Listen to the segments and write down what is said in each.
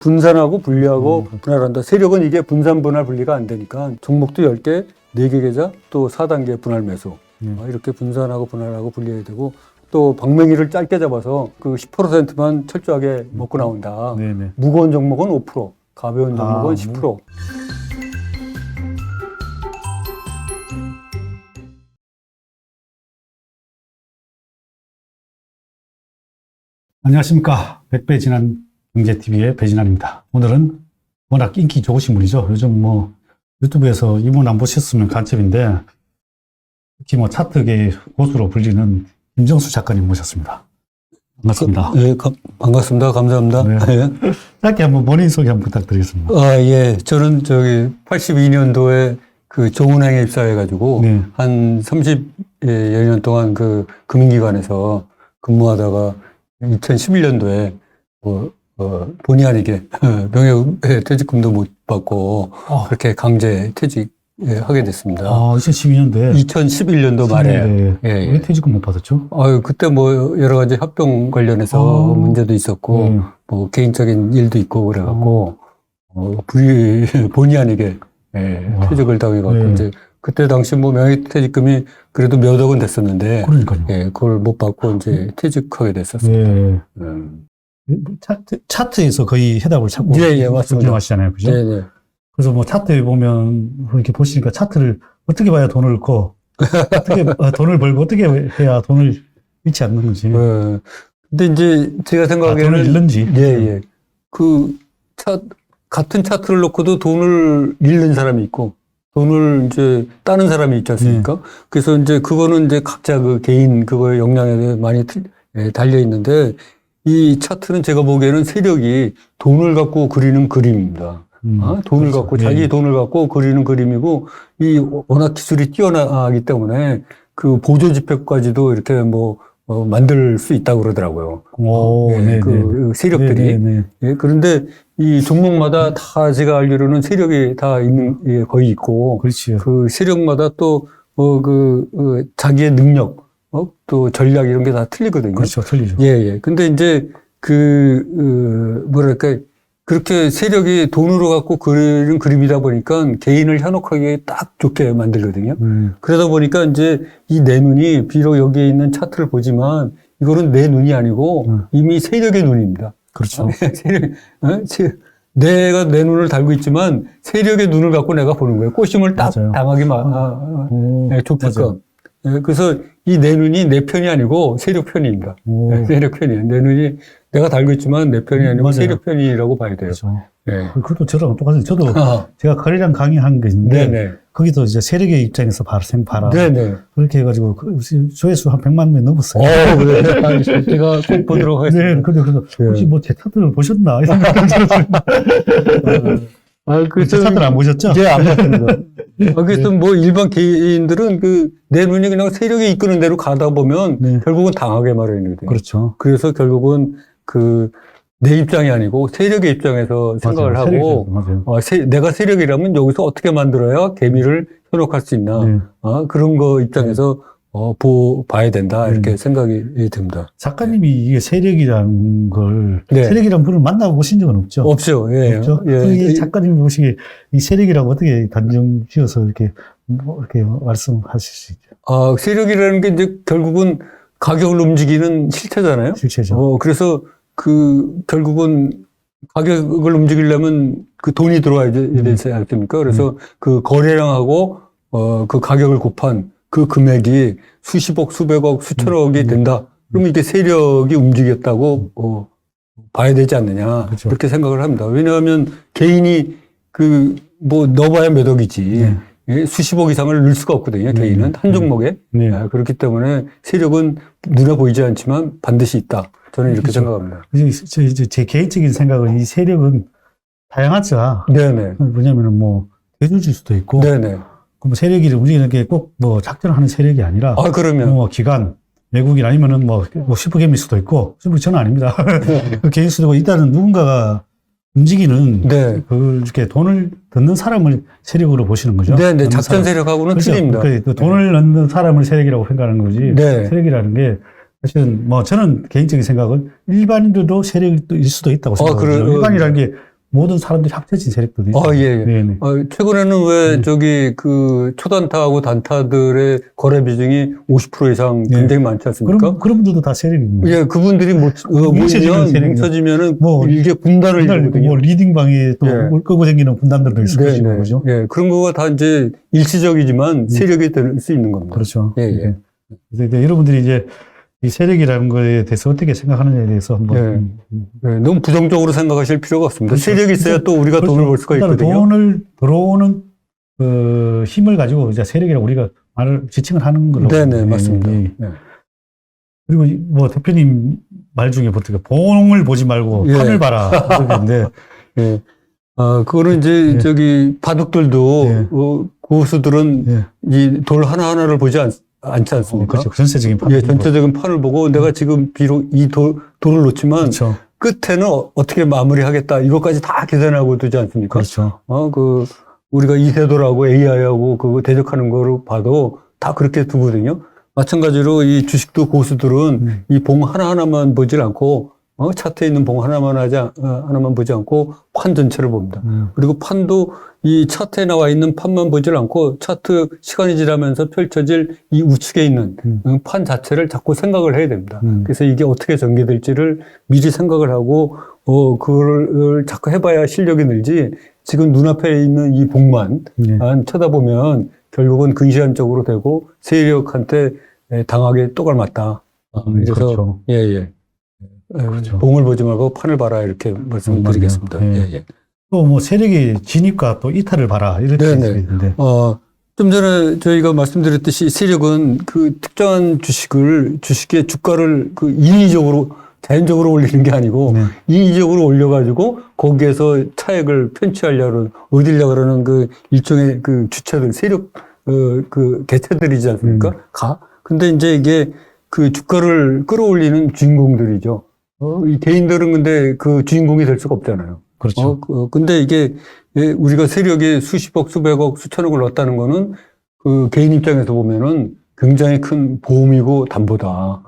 분산하고 분리하고 분할한다. 세력은 이게 분산 분할 분리가 안 되니까 종목도 10개, 4개 계좌, 또 4단계 분할 매수. 이렇게 분산하고 분할하고 분리해야 되고 또 방맹이를 짧게 잡아서 그 10%만 철저하게 먹고 나온다. 네네. 무거운 종목은 5%, 가벼운 종목은 10%. 안녕하십니까. 백배진한 경제TV의 배진환입니다. 오늘은 워낙 인기 좋으신 분이죠. 요즘 뭐 유튜브에서 이분 안 보셨으면 간첩인데 특히 뭐 차트계의 고수로 불리는 김정수 작가님 모셨습니다. 반갑습니다. 네, 반갑습니다. 감사합니다. 네. 네. 짧게 한번 본인 소개 한번 부탁드리겠습니다. 예. 저는 82년도에 그 조은행에 입사해가지고 네. 한 30여 년 동안 그 금융기관에서 근무하다가 2011년도에 본의 아니게 명예퇴직금도 못 받고 그렇게 강제 퇴직하게 됐습니다. 2012년도에 2011년도 말에. 왜 퇴직금 못 받았죠? 그때 뭐 여러 가지 합병 관련해서 문제도 있었고 뭐 개인적인 일도 있고 그래갖고 본의 아니게 퇴직을 당해갖고 이제 그때 당시 뭐 명예퇴직금이 그래도 몇 억은 됐었는데 그러니까요. 그걸 못 받고 이제 퇴직하게 됐었어요. 차트에서 거의 해답을 찾고 맞습니다. 운영하시잖아요, 그죠? 네. 그래서 뭐 차트에 보면 이렇게 보시니까 차트를 어떻게 봐야 돈을 잃고 어떻게 돈을 벌고 어떻게 해야 돈을 잃지 않는 건지. 근데 이제 제가 생각하기에는 돈을 잃는지. 같은 차트를 놓고도 돈을 잃는 사람이 있고 돈을 이제 따는 사람이 있지 않습니까? 그래서 이제 그거는 이제 각자 그 개인 그거의 역량에 많이 달려 있는데 이 차트는 제가 보기에는 세력이 돈을 갖고 그리는 그림입니다. 돈을 갖고 자기 돈을 갖고 그리는 그림이고 이 워낙 기술이 뛰어나기 때문에 그 보조 지표까지도 이렇게 만들 수 있다고 그러더라고요. 그 세력들이. 그런데 이 종목마다 다 제가 알기로는 세력이 다 있는, 거의 있고. 그렇지. 그 세력마다 또, 자기의 능력, 또 전략 이런 게 다 틀리거든요. 그렇죠. 틀리죠. 근데 이제 뭐랄까, 그렇게 세력이 돈으로 갖고 그리는 그림이다 보니까 개인을 현혹하기에 딱 좋게 만들거든요. 그러다 보니까 이제 이 내 눈이 비록 여기에 있는 차트를 보지만 이거는 내 눈이 아니고 이미 세력의 눈입니다. 그렇죠. 내가 내 눈을 달고 있지만 세력의 눈을 갖고 내가 보는 거예요. 꼬심을 딱 맞아요. 당하게 좋게끔. 그래서 이 내 눈이 내 편이 아니고 세력 편입니다. 세력 편이에요. 내 눈이 내가 달고 있지만 내 편이 아니고 세력 편이라고 봐야 돼요. 그렇죠. 그것도 저랑 똑같아요. 저도 제가 거래량 강의한 게 있는데 거기도 이제 세력의 입장에서 봐라. 그렇게 해가지고 조회수 한 100만 명 넘었어요. 그래. 제가 꼭 보도록 하겠습니다. 그래서 혹시 뭐 제 차트를 보셨나? 이 생각이 들었어요. 제 차트를 안 보셨죠? 네, 안 봤습니다. 그래서 뭐 일반 개인들은 내 눈이 그냥 세력이 이끄는 대로 가다 보면 결국은 당하게 마련이거든요. 그렇죠. 그래서 결국은 내 입장이 아니고 세력의 입장에서 생각을 하고, 내가 세력이라면 여기서 어떻게 만들어야 개미를 현혹할 수 있나, 그런 거 입장에서 봐야 된다, 이렇게 생각이 듭니다. 작가님이 이게 세력이라는 걸, 세력이라는 분을 만나보신 적은 없죠? 없죠. 없죠? 작가님이 보시기에 이 세력이라고 어떻게 단정 지어서 이렇게 말씀하실 수 있죠? 세력이라는 게 이제 결국은 가격을 움직이는 실체잖아요. 실체죠. 그래서 결국은 가격을 움직이려면 돈이 들어와야 되지 않습니까? 그래서 그 거래량하고, 그 가격을 곱한 그 금액이 수십억, 수백억, 수천억이 된다. 그러면 이게 세력이 움직였다고, 봐야 되지 않느냐. 그렇죠. 그렇게 생각을 합니다. 왜냐하면 개인이 넣어봐야 몇 억이지. 수십억 이상을 넣을 수가 없거든요. 개인은. 한 종목에. 그렇기 때문에 세력은 눈에 보이지 않지만 반드시 있다. 저는 이렇게 생각합니다. 제 개인적인 생각은 이 세력은 다양하죠. 뭐냐면은 대주주일 수도 있고. 그럼 세력이 움직이는 게 꼭 작전하는 세력이 아니라. 그러면. 기관, 외국인 아니면은 슈퍼개미일 수도 있고. 저는 아닙니다. 개일 수도 있고. 일단은 누군가가 움직이는. 그걸 이렇게 돈을 넣는 사람을 세력으로 보시는 거죠. 작전 세력하고는 틀립니다. 돈을 넣는 사람을 세력이라고 생각하는 거지. 세력이라는 게 사실은 저는 개인적인 생각은 일반인들도 세력일 수도 있다고 생각합니다. 일반이라는 게 모든 사람들이 합쳐진 세력들이 있어요. 예, 예. 네네. 최근에는 왜 저기 그 초단타하고 단타들의 거래 비중이 50% 이상 굉장히 많지 않습니까? 그런 분들도 다 세력입니다. 예, 그분들이 뭉쳐지면 세력이죠. 뭉쳐지면은 뭐, 이게 분단을 이루거든요. 뭐 리딩방에 또 예. 끌고 생기는 분단들도 있을 네, 것이고, 네. 그죠? 예, 그런 거가 다 이제 일시적이지만 세력이 될 수 있는 겁니다. 그렇죠. 예, 예. 그래서 이제 여러분들이 이제 이 세력이라는 거에 대해서 어떻게 생각하느냐에 대해서 한번. 예, 너무 부정적으로 생각하실 필요가 없습니다. 그렇죠. 세력이 있어야 또 우리가 돈을 벌 수가 일단 있거든요. 돈을 들어오는 힘을 가지고 이제 세력이라고 우리가 말을 지칭을 하는 걸로. 네네, 맞습니다. 예. 예. 그리고 뭐 대표님 말 중에 보통 봉을 보지 말고 예. 판을 봐라. 그런데 예. 그거는 이제 예. 저기 바둑들도 예. 고수들은 예. 이 돌 하나하나를 보지 않지 않습니까? 그렇죠. 전체적인 판. 예, 전체적인 판을 보고 내가 지금 비록 이 돌을 놓지만 그렇죠. 끝에는 어떻게 마무리하겠다 이것까지 다 계산하고 두지 않습니까? 그렇죠. 우리가 이세돌하고 AI하고 그거 대적하는 거로 봐도 다 그렇게 두거든요. 마찬가지로 이 주식도 고수들은 이 봉 하나하나만 보질 않고, 차트에 있는 봉 하나만 보지 않고 판 전체를 봅니다. 그리고 판도 이 차트에 나와 있는 판만 보질 않고 차트 시간이 지나면서 펼쳐질 이 우측에 있는 판 자체를 자꾸 생각을 해야 됩니다. 그래서 이게 어떻게 전개될지를 미리 생각을 하고, 그걸 자꾸 해봐야 실력이 늘지 지금 눈앞에 있는 이 봉만 쳐다보면 결국은 근시안적으로 되고 세력한테 당하게 똑알맞다. 그래서 그렇죠. 예. 그렇죠. 봉을 보지 말고 판을 봐라 이렇게 말씀을 드리겠습니다. 예. 또 뭐 세력의 진입과 또 이탈을 봐라 이렇게 있는데. 좀 전에 저희가 말씀드렸듯이 세력은 그 특정한 주식의 주가를 그 인위적으로 자연적으로 올리는 게 아니고 인위적으로 올려가지고 거기에서 차액을 편취하려는 얻으려고 그러는 그 일종의 그 주체들 세력 그 개체들이지 않습니까? 근데 이제 이게 그 주가를 끌어올리는 주인공들이죠. 이 개인들은 근데 그 주인공이 될 수가 없잖아요. 그렇죠. 근데 이게 우리가 세력이 수십억, 수백억, 수천억을 넣었다는 거는 그 개인 입장에서 보면은 굉장히 큰 보험이고 담보다.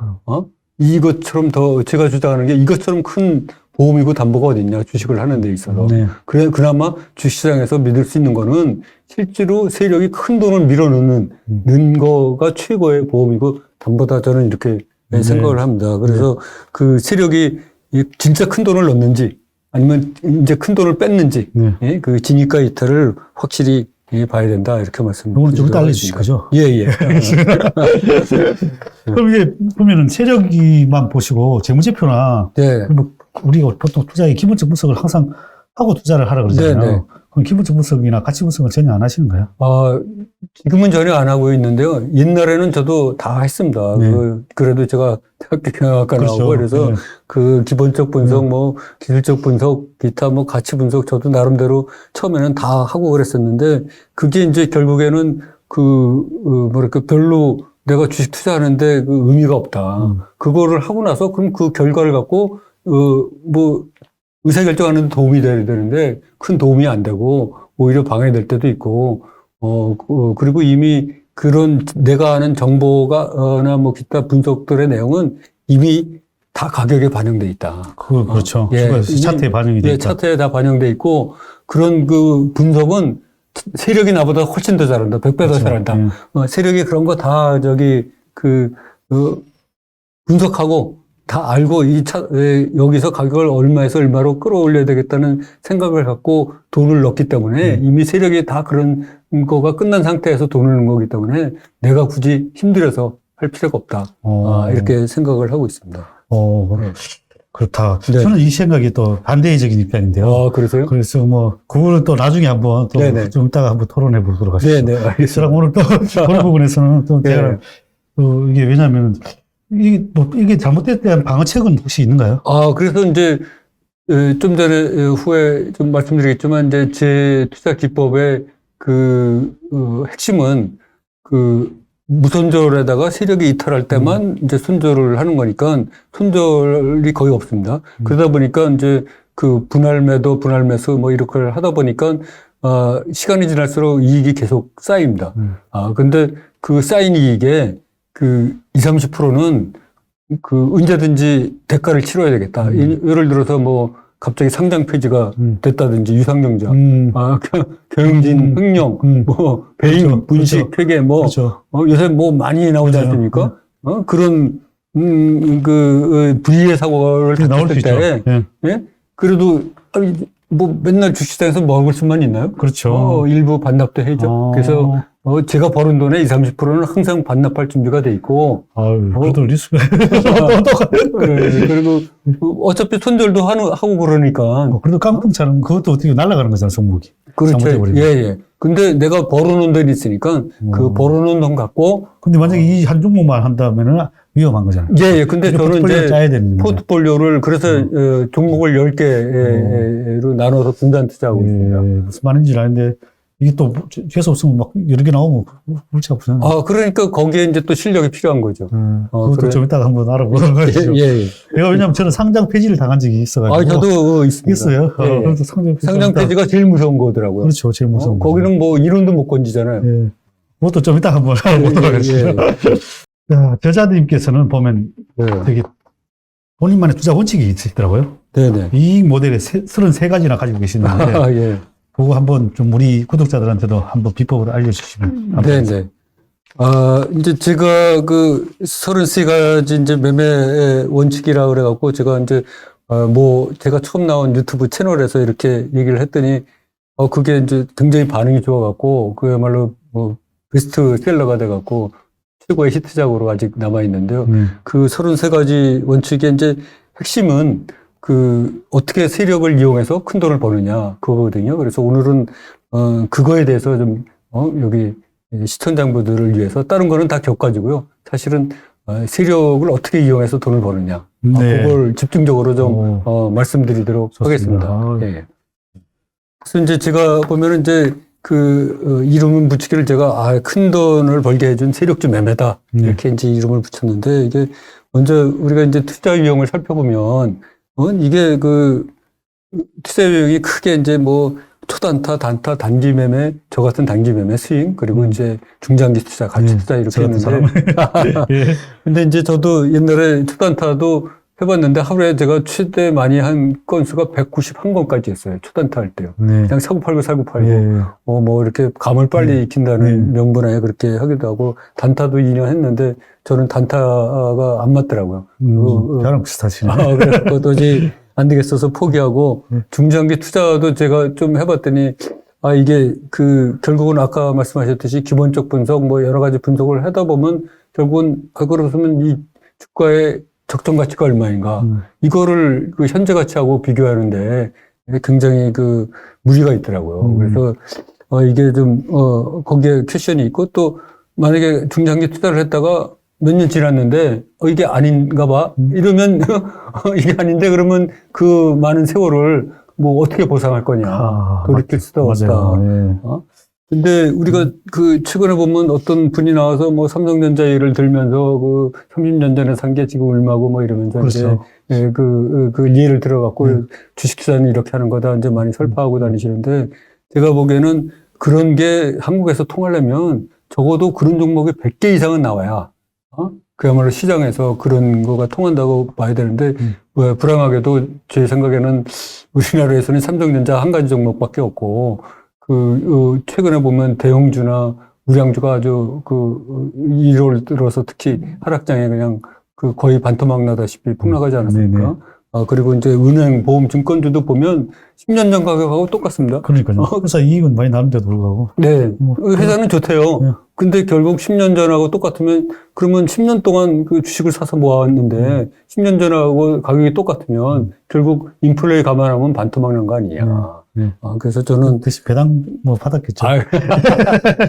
이것처럼 제가 주장하는 게 이것처럼 큰 보험이고 담보가 어딨냐, 주식을 하는 데 있어서. 그나마 주식시장에서 믿을 수 있는 거는 실제로 세력이 큰 돈을 밀어넣는 거가 최고의 보험이고 담보다 저는 이렇게 생각을 합니다. 그래서 그 세력이 진짜 큰 돈을 넣는지 아니면 이제 큰 돈을 뺐는지 그 진입과 이탈을 확실히 봐야 된다 이렇게 말씀드립니다. 이거는 좀 이따 알려주실 거죠? 예. 그럼 이게 보면은 세력이만 보시고 재무제표나 우리가 보통 투자의 기본적 분석을 항상 하고 투자를 하라 그러잖아요. 그럼 기본적 분석이나 가치 분석을 전혀 안 하시는가요? 지금은 전혀 안 하고 있는데요. 옛날에는 저도 다 했습니다. 그래도 제가 대학교 경영학과 나오고 그래서 그 기본적 분석, 뭐 기술적 분석, 기타 뭐 가치 분석 저도 나름대로 처음에는 다 하고 그랬었는데 그게 이제 결국에는 뭐랄까 별로 내가 주식 투자하는데 그 의미가 없다. 그거를 하고 나서 그럼 그 결과를 갖고 뭐 의사결정하는 데 도움이 돼야 되는데 큰 도움이 안 되고 오히려 방해될 때도 있고 그리고 이미 그런 내가 아는 정보가나 뭐 기타 분석들의 내용은 이미 다 가격에 반영돼 있다. 그렇죠. 차트에 반영이 돼 있다. 차트에 다 반영돼 있고 그런 그 분석은 세력이 나보다 훨씬 더 잘한다. 100배 더 잘한다. 세력이 그런 거 다 분석하고 다 알고 여기서 가격을 얼마에서 얼마로 끌어올려야 되겠다는 생각을 갖고 돈을 넣기 때문에 이미 세력이 다 그런 거가 끝난 상태에서 돈을 넣은 거기 때문에 내가 굳이 힘들어서 할 필요가 없다. 이렇게 생각을 하고 있습니다. 그렇다. 저는 이 생각이 또 반대적인 입장인데요. 그러세요? 그래서 뭐 그거는 또 나중에 한번 또 좀 이따가 한번 토론해 보도록 하시죠. 알겠습니다. 오늘 또 그런 부분에서는 또 제가 또 이게 왜냐하면 이게 잘못된 대한 방어책은 혹시 있는가요? 그래서 이제, 좀 전에, 후에 좀 말씀드리겠지만, 이제 제 투자 기법의 핵심은 무손절에다가 세력이 이탈할 때만 이제 손절을 하는 거니까 손절이 거의 없습니다. 그러다 보니까 이제 분할 매도, 분할 매수 뭐 이렇게 하다 보니까, 시간이 지날수록 이익이 계속 쌓입니다. 근데 그 쌓인 이익에 20~30%는 언제든지 대가를 치러야 되겠다. 예를 들어서 뭐 갑자기 상장 폐지가 됐다든지 유상증자, 경영진 음. 횡령, 뭐 배임, 그렇죠. 분식, 그렇죠. 회계, 뭐 그렇죠. 요새 뭐 많이 나오지 그렇죠. 않습니까? 그런 불의의 사고를 나올 수 닥쳤을 있죠. 때, 예. 예? 그래도 아니, 뭐 맨날 주식시장에서 먹을 수만 있나요? 그렇죠. 일부 반납도 해죠. 그래서 제가 버는 돈의 20, 30%는 항상 반납할 준비가 돼 있고, 아유, 그래도 리스크. 그리고 어차피 손절도 하고 그러니까. 그래도 깡통처럼 그것도 어떻게 날아가는 거잖아, 종목이. 그렇죠. 잘못해버리면. 예. 근데 내가 벌어놓은 돈이 있으니까 그 벌어놓은 돈 갖고. 근데 만약에 이 한 종목만 한다면은 위험한 거잖아요. 예. 근데 저는 포트폴리오 이제 짜야 되는 포트폴리오를 그래서 종목을 10개로 나눠서 분산 투자하고 있습니다. 무슨 말인지 아는데 이게 또 계속 없으면 막 여러 개 나오면 물체가 없어요. 그러니까 거기에 이제 또 실력이 필요한 거죠. 그것도 그래. 좀 이따가 한번 알아보도록 하시죠. 예. 내가 왜냐면 저는 상장 폐지를 당한 적이 있어가지고. 저도 있습니다. 있어요. 예. 그래서 상장 폐지가 제일 무서운 거더라고요. 그렇죠. 제일 무서운 거. 거기는 뭐 이론도 못 건지잖아요. 예. 그것도 좀 이따 한번 알아보도록 하시죠. 자, 저자님께서는 보면 되게 본인만의 투자 원칙이 있더라고요. 네네. 이 모델에 33가지나 가지고 계시는데 예. 그거 한번 좀 우리 구독자들한테도 한번 비법을 알려주시면. 네네. 이제 제가 33가지 이제 매매 원칙이라 그래갖고 제가 이제 제가 처음 나온 유튜브 채널에서 이렇게 얘기를 했더니 그게 이제 굉장히 반응이 좋아갖고 그야말로 뭐 베스트셀러가 돼갖고 최고의 히트작으로 아직 남아있는데요. 그 33가지 원칙의 이제 핵심은 어떻게 세력을 이용해서 큰 돈을 버느냐, 그거거든요. 그래서 오늘은, 그거에 대해서 좀, 여기 시청자분들을 위해서 다른 거는 다 격가지고요. 사실은, 세력을 어떻게 이용해서 돈을 버느냐. 네. 그걸 집중적으로 좀, 말씀드리도록 좋습니다. 하겠습니다. 예. 그래서 이제 제가 보면은 이제 이름은 붙이기를 제가, 큰 돈을 벌게 해준 세력주 매매다. 이렇게 이제 이름을 붙였는데, 이게 먼저 우리가 이제 투자 유형을 살펴보면, 이게 투자 유형이 크게 이제 뭐 초단타, 단타, 단기 매매, 저 같은 단기 매매, 스윙, 그리고 이제 중장기 투자, 가치 투자 이렇게 있는데. 근데 이제 저도 옛날에 초단타도 해봤는데 하루에 제가 최대 많이 한 건수가 191건까지 했어요. 초단타 할 때요. 그냥 사고 팔고. 뭐 이렇게 감을 빨리 익힌다는 명분하에 그렇게 하기도 하고, 단타도 2년 했는데 저는 단타가 안 맞더라고요. 저랑 비슷하시네. 그래서 도저히 안 되겠어서 포기하고, 중장기 투자도 제가 좀 해봤더니, 이게 결국은 아까 말씀하셨듯이 기본적 분석, 뭐 여러 가지 분석을 하다 보면 결국은, 그러면 이 주가의 적정 가치가 얼마인가. 이거를 현재 가치하고 비교하는데 굉장히 무리가 있더라고요. 그래서, 이게 좀, 거기에 퀘션이 있고 또 만약에 중장기 투자를 했다가 몇 년 지났는데, 이게 아닌가 봐. 이러면, 이게 아닌데 그러면 그 많은 세월을 뭐 어떻게 보상할 거냐. 돌이킬 수도 없다. 근데 우리가 최근에 보면 어떤 분이 나와서 뭐 삼성전자 예를 들면서 30년 전에 산 게 지금 얼마고 뭐 이러면서 그렇죠. 이제 예를 들어갖고 주식 투자는 이렇게 하는 거다 이제 많이 설파하고 다니시는데 제가 보기에는 그런 게 한국에서 통하려면 적어도 그런 종목이 100개 이상은 나와야 그야말로 시장에서 그런 거가 통한다고 봐야 되는데 불행하게도 제 생각에는 우리나라에서는 삼성전자 한 가지 종목밖에 없고 최근에 보면 대형주나 우량주가 아주 1월 들어서 특히 하락장에 그냥 거의 반토막 나다시피 폭락하지 않았습니까? 그리고 이제 은행, 보험, 증권주도 보면 10년 전 가격하고 똑같습니다. 그러니까요. 회사 이익은 많이 나는데도 불구하고. 네. 회사는 좋대요. 근데 결국 10년 전하고 똑같으면 그러면 10년 동안 주식을 사서 모았는데 10년 전하고 가격이 똑같으면 결국 인플레이 감안하면 반토막 난 거 아니냐. 그래서 저는 대신 배당 받았겠죠.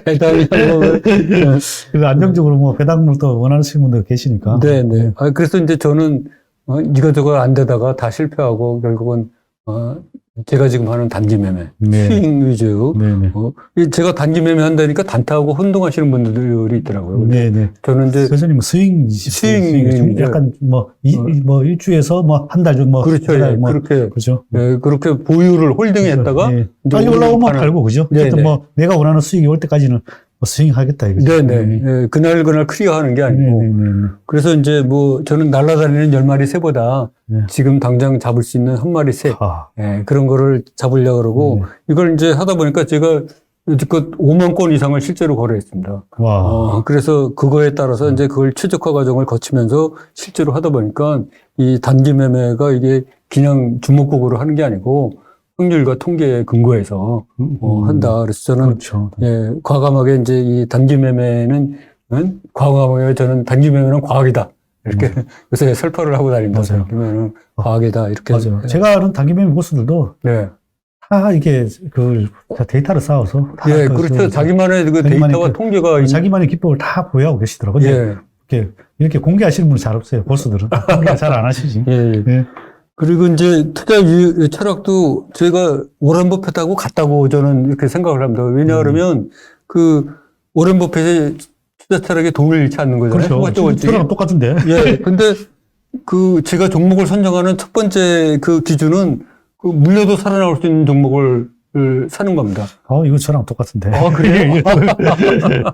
배당이 그래서 안정적으로 배당물도 원하시는 분들 계시니까. 네. 그래서 이제 저는 이거저거 안 되다가 다 실패하고 결국은 제가 지금 하는 단기 매매, 스윙 위주. 제가 단기 매매 한다니까 단타하고 혼동하시는 분들이 있더라고요. 저는 이제 선생님 스윙 약간 일주에서 한 달 정도 그렇죠. 그렇게 그렇죠. 그렇게 보유를 홀딩했다가 빨리 올라오면 팔고 그죠. 어쨌든 내가 원하는 수익이 올 때까지는 스윙하겠다 이거죠. 네네. 예, 그날 클리어하는 게 아니고. 네네네. 그래서 이제 뭐 저는 날아다니는 10마리 새보다 네. 지금 당장 잡을 수 있는 한 마리 새. 아, 예, 그런 거를 잡으려고 그러고 이걸 이제 하다 보니까 제가 여지껏 5만 건 이상을 실제로 거래했습니다. 와. 그래서 그거에 따라서 이제 그걸 최적화 과정을 거치면서 실제로 하다 보니까 이 단기 매매가 이게 그냥 주목국으로 하는 게 아니고 확률과 통계에 근거해서 한다. 그래서 저는 그렇죠. 예, 과감하게 이제 이 단기 매매는 과감하게 저는 단기 매매는 과학이다. 이렇게 요새 설파를 하고 다닙니다. 맞아요. 단기 매매는 과학이다. 이렇게. 맞아요. 제가 아는 단기 매매 고수들도 네. 다 이게 다 데이터를 쌓아서 다 예, 그렇죠. 자기만의 그 데이터와 통계가 자기만의 기법을 다 보유하고 계시더라고요. 예. 이렇게 공개하시는 분이 잘 없어요. 고수들은 공개 잘 안 하시지. 예. 예. 그리고 이제 투자 철학도 제가 워렌 버핏하고 같다고 저는 이렇게 생각을 합니다. 왜냐하면 그 워렌 버핏의 투자 철학에 돈을 잃지 않는 거잖아요. 그렇죠. 저랑 똑같은데. 예. 근데 그 제가 종목을 선정하는 첫 번째 그 기준은 그 물려도 살아나올 수 있는 종목을 사는 겁니다. 이거 저랑 똑같은데. 그래요?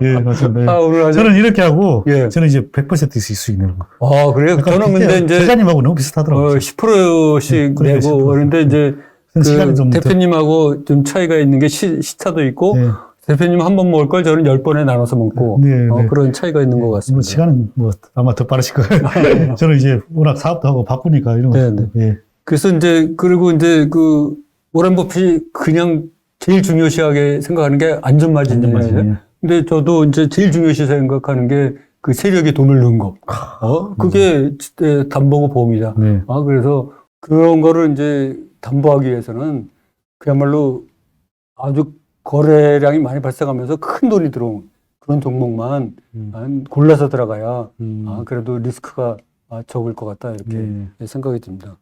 예, 맞습니다. 오늘 저는 이렇게 하고, 예. 저는 이제 100% 수익 내는 거. 그래요? 저는 근데 이제 기자님하고 너무 비슷하더라고요. 10%씩 네, 내고 10%. 그런데 이제 시간이 좀 대표님하고 좀 차이가 있는 게 시차도 있고 네. 대표님 한 번 먹을 걸 저는 10번에 나눠서 먹고 네, 네. 그런 차이가 있는 것 같습니다. 시간은 아마 더 빠르실 거예요. 저는 이제 워낙 사업도 하고 바쁘니까 이런 거. 네, 예. 그래서 그리고 이제 그 워렌 버핏이 그냥 제일 중요시하게 생각하는 게 안전마진이에요. 근데 저도 이제 제일 중요시 생각하는 게 그 세력이 돈을 넣은 거. 그게 담보고 보험이다. 네. 그래서 그런 거를 이제 담보하기 위해서는 그야말로 아주 거래량이 많이 발생하면서 큰 돈이 들어온 그런 종목만 골라서 들어가야 그래도 리스크가 적을 것 같다. 이렇게 생각이 듭니다.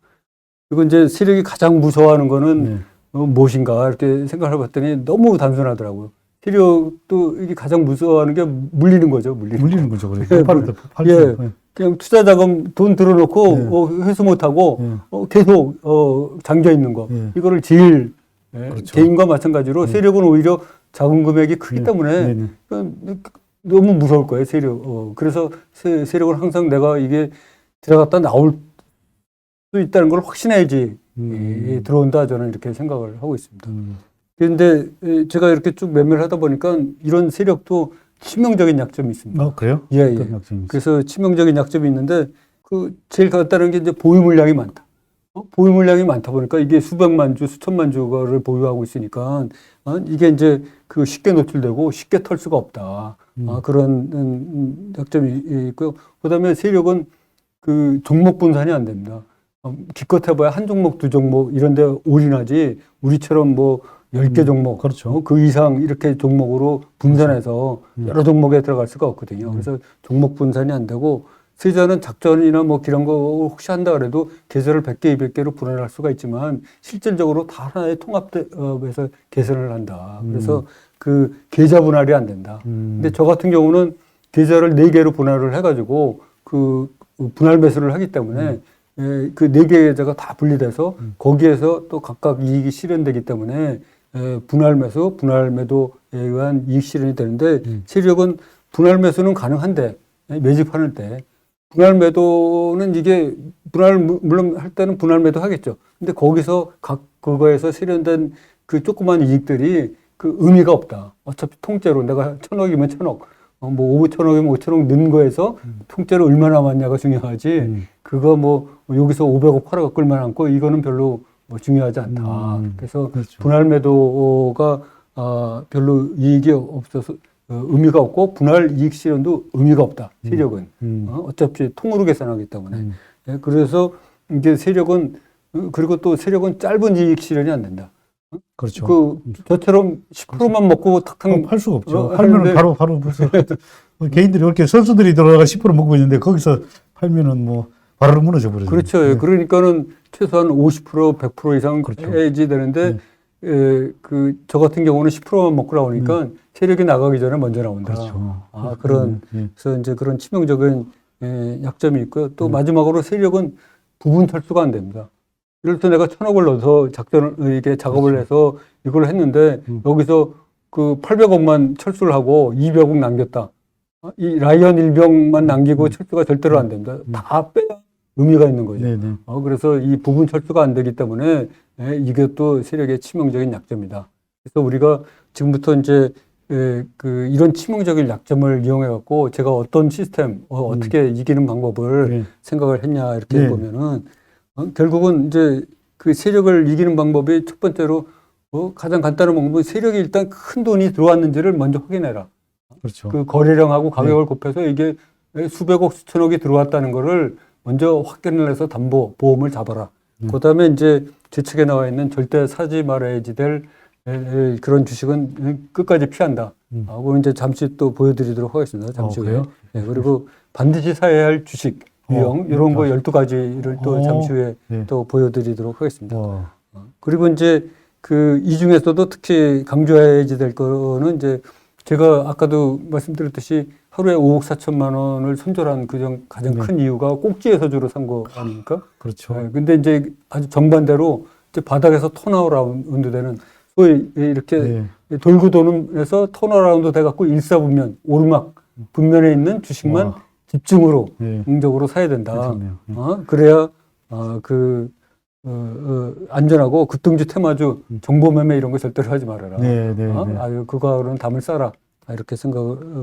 그리고 이제 세력이 가장 무서워하는 거는 무엇인가 이렇게 생각을 해봤더니 너무 단순하더라고요. 세력도 이게 가장 무서워하는 게 물리는 거죠. 물리는 거죠. 예. 그냥 투자 자금 돈 들어놓고 회수 못하고 계속 잠겨 있는 거. 이거를 제일 그렇죠. 개인과 마찬가지로 세력은 오히려 자금 금액이 크기 때문에 너무 무서울 거예요. 세력. 그래서 세력은 항상 내가 이게 들어갔다 나올 수 있다는 걸 확신해야지 들어온다. 저는 이렇게 생각을 하고 있습니다. 그런데 제가 이렇게 쭉 매매를 하다 보니까 이런 세력도 치명적인 약점이 있습니다. 그래요? 예. 그래서 치명적인 약점이 있는데 그 제일 간단한 게 이제 보유 물량이 많다. 보유 물량이 많다 보니까 이게 수백만 주, 수천만 주를 보유하고 있으니까 이게 이제 그 쉽게 노출되고 쉽게 털 수가 없다. 그런 약점이 있고요. 그다음에 세력은 그 종목 분산이 안 됩니다. 기껏 해봐야 한 종목, 두 종목 이런 데 올인하지 우리처럼 뭐 10개 종목, 그렇죠. 그 이상 이렇게 종목으로 분산해서 여러 종목에 들어갈 수가 없거든요. 그래서 종목 분산이 안 되고 세자는 작전이나 뭐 이런 거 혹시 한다 그래도 계좌를 100개, 200개로 분할할 수가 있지만 실질적으로 다 하나의 통합해서 계산을 한다. 그래서 그 계좌 분할이 안 된다. 근데 저 같은 경우는 계좌를 4개로 분할을 해가지고 그 분할 매수를 하기 때문에 그 4개 계좌가 다 분리돼서 거기에서 또 각각 이익이 실현되기 때문에 분할 매수, 분할 매도에 의한 이익 실현이 되는데 세력은 분할 매수는 가능한데 매집하는 때 분할 매도는 이게 물론 할 때는 분할 매도 하겠죠. 근데 거기서 각 그거에서 실현된 그 조그만 이익들이 그 의미가 없다. 어차피 통째로 내가 1,000억이면 1,000억, 뭐 5천억이면 5천억 넣은 거에서 통째로 얼마나 남았냐가 중요하지. 그거 뭐 여기서 500억 팔아가 끌만 않고 이거는 별로 중요하지 않다. 그래서 그렇죠. 분할 매도가 별로 이익이 없어서 의미가 없고 분할 이익 실현도 의미가 없다. 세력은 어차피 통으로 계산하기 때문에. 그래서 이제 세력은 그리고 또 세력은 짧은 이익 실현이 안 된다. 그렇죠. 저처럼 10%만 먹고 탁탁 팔 수가 없죠. 팔면은 바로 벌써 개인들이 이렇게 선수들이 들어가 10% 먹고 있는데 거기서 팔면은 뭐 바로 무너져 버리죠. 그렇죠. 그러니까는 최소한 50%, 100% 이상 그렇죠. 해야지 되는데 저 같은 경우는 10%만 먹고 나오니까 세력이 나가기 전에 먼저 나온다. 그렇죠. 그래서 이제 그런 치명적인 약점이 있고요. 또 마지막으로 세력은 부분 철수가 안 됩니다. 이럴 때 내가 1,000억을 넣어서 이게 작업을 해서 이걸 했는데 여기서 그 800억만 철수를 하고 200억 남겼다. 이 라이언 일병만 남기고 철수가 절대로 안 됩니다. 다 빼야 의미가 있는 거죠. 네네. 그래서 이 부분 철수가 안 되기 때문에 이게 또 세력의 치명적인 약점이다. 그래서 우리가 지금부터 이제 이런 치명적인 약점을 이용해 갖고 제가 어떤 시스템, 어떻게 이기는 방법을 네. 생각을 했냐 이렇게 네. 보면은 결국은 이제 그 세력을 이기는 방법이 첫 번째로 가장 간단한 방법은 세력이 일단 큰 돈이 들어왔는지를 먼저 확인해라. 그렇죠. 그 거래량하고 가격을 곱해서 이게 수백억, 수천억이 들어왔다는 거를 먼저 확인을 해서 보험을 잡아라. 그 다음에 이제 제 책에 나와 있는 절대 사지 말아야지 될 그런 주식은 끝까지 피한다. 하고 이제 잠시 또 보여드리도록 하겠습니다. 잠시 후에. 그래요? 네, 그리고 반드시 사야 할 주식 유형, 이런 거 12가지를 또 잠시 후에 네. 또 보여드리도록 하겠습니다. 와. 그리고 이제 이 중에서도 특히 강조해야지 될 거는 이제 제가 아까도 말씀드렸듯이 하루에 5억 4천만 원을 손절한 가장 큰 이유가 꼭지에서 주로 산 거 아닙니까? 그렇죠. 근데 이제 아주 정반대로 이제 바닥에서 턴어라운드 되는 소위 이렇게 돌고 도는에서 턴어라운드 돼갖고 일사분면 오르막 분면에 있는 주식만 집중으로 긍정적으로 사야 된다. 그래야 안전하고 급등주, 테마주, 정보매매 이런 거 절대로 하지 말아라. 그거는 담을 싸라. 이렇게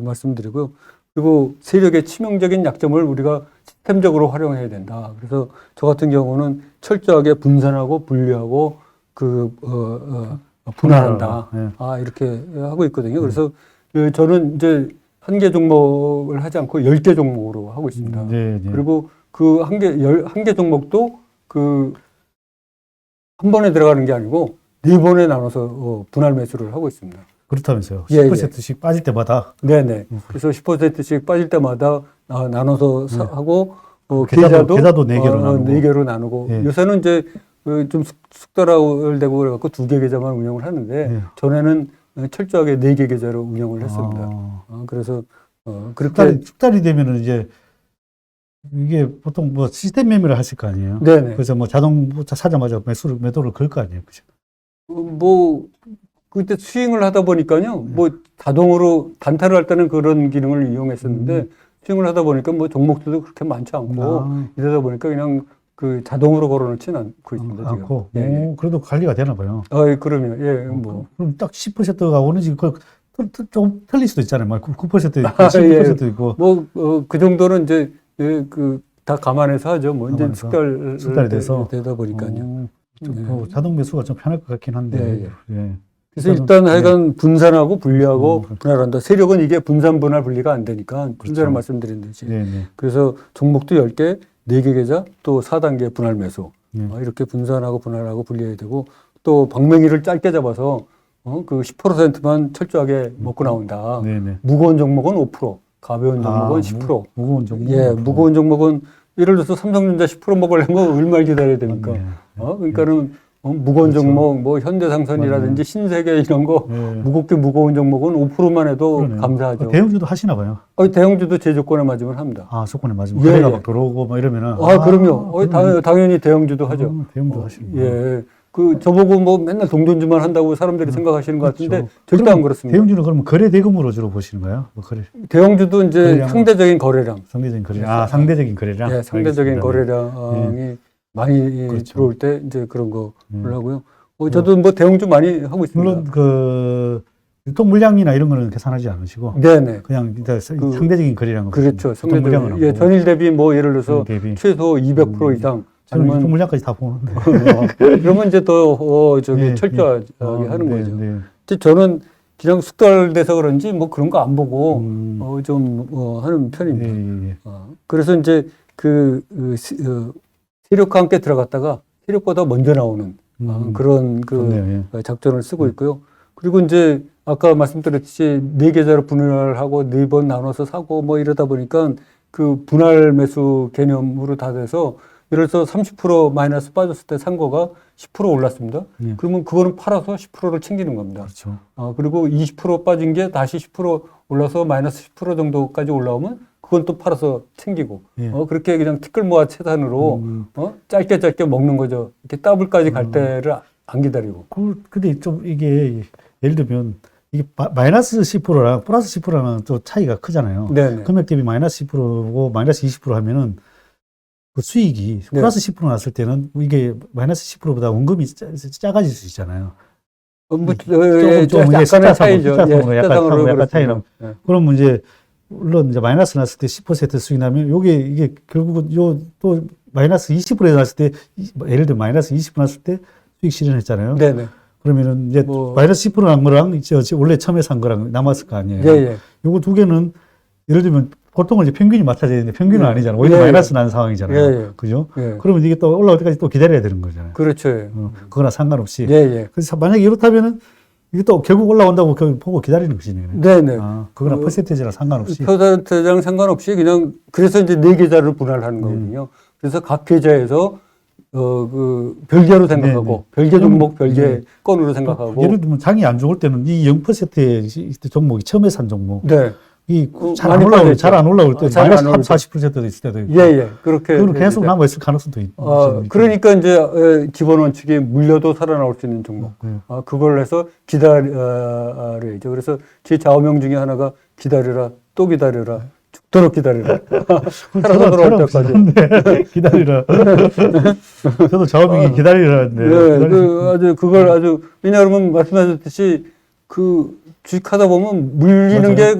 말씀드리고요. 그리고 세력의 치명적인 약점을 우리가 시스템적으로 활용해야 된다. 그래서 저 같은 경우는 철저하게 분산하고 분리하고 분할한다. 이렇게 하고 있거든요. 그래서 저는 이제 한 개 종목을 하지 않고 10개 종목으로 하고 있습니다. 그리고 그 한 개 종목도 한 번에 들어가는 게 아니고 4번에 나눠서 분할 매수를 하고 있습니다. 그렇다면서요. 10%씩 빠질 때마다. 네네. 그래서 10%씩 빠질 때마다 나눠서 하고, 계좌도 4개로 나누고. 4개로 나누고. 요새는 이제 좀 숙달화되고 그래갖고 2개 계좌만 운영을 하는데, 전에는 철저하게 4개 계좌로 운영을 했습니다. 그래서, 그렇게. 숙달이 되면은 이제, 이게 보통 뭐 시스템 매매를 하실 거 아니에요? 네네. 그래서 뭐 자동차 사자마자 매도를 걸 거 아니에요? 그죠? 그때 스윙을 하다 보니까요, 뭐 자동으로 단타를 할 때는 그런 기능을 이용했었는데, 스윙을 하다 보니까 뭐 종목들도 그렇게 많지 않고, 이러다 보니까 그냥 자동으로 걸어놓지는 않고 있습니다. 않고. 그래도 관리가 되나 봐요. 그러면, 그럼 딱 10%가 오는지, 좀 틀릴 수도 있잖아요. 막 9% 있고, 10% 있고. 그 정도는 이제, 다 감안해서 하죠. 뭐, 이제 숙달이 돼서. 되다 보니까요. 자동 매수가 좀 편할 것 같긴 한데. 그래서 일단 하여간 분산하고 분리하고 분할한다. 세력은 이게 분산, 분할, 분리가 안 되니까 좀 전에 말씀드린 듯이. 그래서 종목도 10개, 4개 계좌, 또 4단계 분할 매수. 이렇게 분산하고 분할하고 분리해야 되고 또 방맹이를 짧게 잡아서 그 10%만 철저하게 먹고 나온다. 무거운 종목은 5%, 가벼운 종목은 10%. 무거운 종목. 무거운 종목은 예를 들어서 삼성전자 10% 먹으려면 얼마를 기다려야 됩니까? 그러니까는 무거운 종목, 뭐 현대상선이라든지 신세계 이런 거 무겁게 무거운 종목은 5%만 해도 감사하죠. 대형주도 하시나 봐요. 대형주도 제 조건에 맞으면 합니다. 조건에 맞으면. 거래가 막 들어오고 막 이러면은. 그럼요. 당연히 대형주도 하죠. 대형도 하시는 저보고 뭐 맨날 동전주만 한다고 사람들이 생각하시는 것 같은데 절대 안 그렇습니다. 대형주는 그러면 거래 대금으로 주로 보시는 거예요? 대형주도 이제 상대적인 거래량. 상대적인 거래량. 상대적인 거래량. 상대적인 거래량이 많이 들어올 때 이제 그런 거를 하고요. 저도 뭐 대형주 많이 하고 있습니다. 물론 유통 물량이나 이런 거는 계산하지 않으시고. 그냥 상대적인 거래량. 그렇죠. 상대적인. 전일 대비 뭐 예를 들어서 최소 200% 이상. 저는 유통 물량까지 다 보는데. 그러면 이제 더 철저하게 하는 거죠. 저는 그냥 숙달돼서 그런지 뭐 그런 거 안 보고 좀 하는 편입니다. 그래서 이제 세력과 함께 들어갔다가 세력보다 먼저 나오는 그런 작전을 쓰고 있고요. 그리고 이제 아까 말씀드렸듯이 4계좌로 분할하고 4번 나눠서 사고 뭐 이러다 보니까 그 분할 매수 개념으로 다 돼서 예를 들어서 30% 마이너스 빠졌을 때 산 거가 10% 올랐습니다. 그러면 그거는 팔아서 10%를 챙기는 겁니다. 그렇죠. 그리고 20% 빠진 게 다시 10% 올라서 마이너스 10% 정도까지 올라오면 그건 또 팔아서 챙기고 그렇게 그냥 티끌 모아 채단으로 짧게 먹는 거죠. 이렇게 더블까지 갈 때를 안 기다리고. 근데 좀 이게 예를 들면 이게 마이너스 10%랑 플러스 10%랑 또 차이가 크잖아요. 네네. 금액 대비 마이너스 10%고 마이너스 20% 하면은 그 수익이 네. 플러스 10% 났을 때는 이게 마이너스 10%보다 원금이 작아질 수 있잖아요. 조금 이게 약간의 차이죠. 숫자상으로 약간 그렇습니다. 차이는. 네. 그러면 이제 물론 이제 마이너스 났을 때 10% 수익 나면 이게 결국은 또 마이너스 20% 났을 때 예를 들어 마이너스 20% 났을 때 수익 실현했잖아요. 네네. 그러면은 이제 마이너스 10% 난 거랑 이제 원래 처음에 산 거랑 남았을 거 아니에요. 예. 요거 두 개는 예를 들면 보통은 이제 평균이 맞춰져야 되는데 평균은 아니잖아요. 오히려 마이너스 나는 상황이잖아요. 그죠? 그러면 이게 또 올라올 때까지 또 기다려야 되는 거잖아요. 그렇죠. 그거나 상관없이. 예. 그래서 만약에 이렇다면은 이게 또 결국 올라온다고 보고 기다리는 것이네요. 네네. 그거나 퍼센테이지랑 상관없이. 퍼센트랑 상관없이 그냥 그래서 이제 네 계좌를 분할하는 거거든요. 그래서 각 계좌에서 별개로 생각하고 별개 종목 별개 건으로 생각하고 예를 들면 장이 안 좋을 때는 이 0%의 종목이 처음에 산 종목. 네. 잘 안 올라올 때 잘 마이너스 안 40%도 있을 때도 있고. 그렇게. 그건 계속 남아있을 가능성도 있죠. 그러니까 이제 기본 원칙이 물려도 살아나올 수 있는 종목. 그걸 해서 기다려야죠. 그래서 제 좌우명 중에 하나가 기다려라, 또 기다려라, 죽도록 기다려라. 살아서 돌아올 때까지. 기다리라. 저도 좌우명이 기다리라는데. 그걸 왜냐하면 말씀하셨듯이 주식하다 보면 물리는 게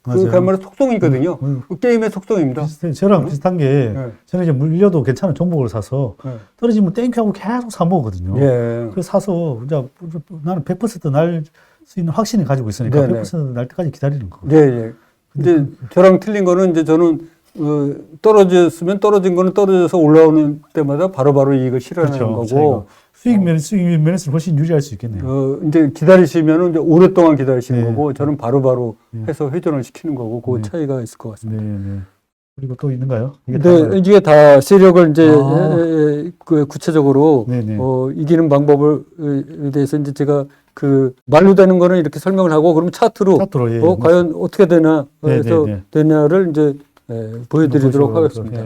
그야말로 속성이거든요. 그 게임의 속성입니다. 저랑 비슷한 게 저는 이제 물려도 괜찮은 종목을 사서 떨어지면 땡큐하고 계속 사 먹거든요. 그래서 사서 이제 나는 100%날 수 있는 확신을 가지고 있으니까 100%날 때까지 기다리는 거거든요. 근데 저랑 틀린 거는 이제 저는 떨어졌으면 떨어진 거는 떨어져서 올라오는 때마다 바로바로 이익을 실현하는 거고. 수익 면에서 훨씬 유리할 수 있겠네요. 이제 기다리시면은 이제 오랫동안 기다리시는 거고, 저는 바로바로 해서 회전을 시키는 거고, 그 차이가 있을 것 같습니다. 그리고 또 있는가요? 이게 다 세력을 이제 구체적으로 이기는 방법에 대해서 이제 제가 말로 되는 거는 이렇게 설명을 하고, 그러면 차트로 과연 어떻게 되나, 해서 되냐를 이제 보여드리도록 하겠습니다.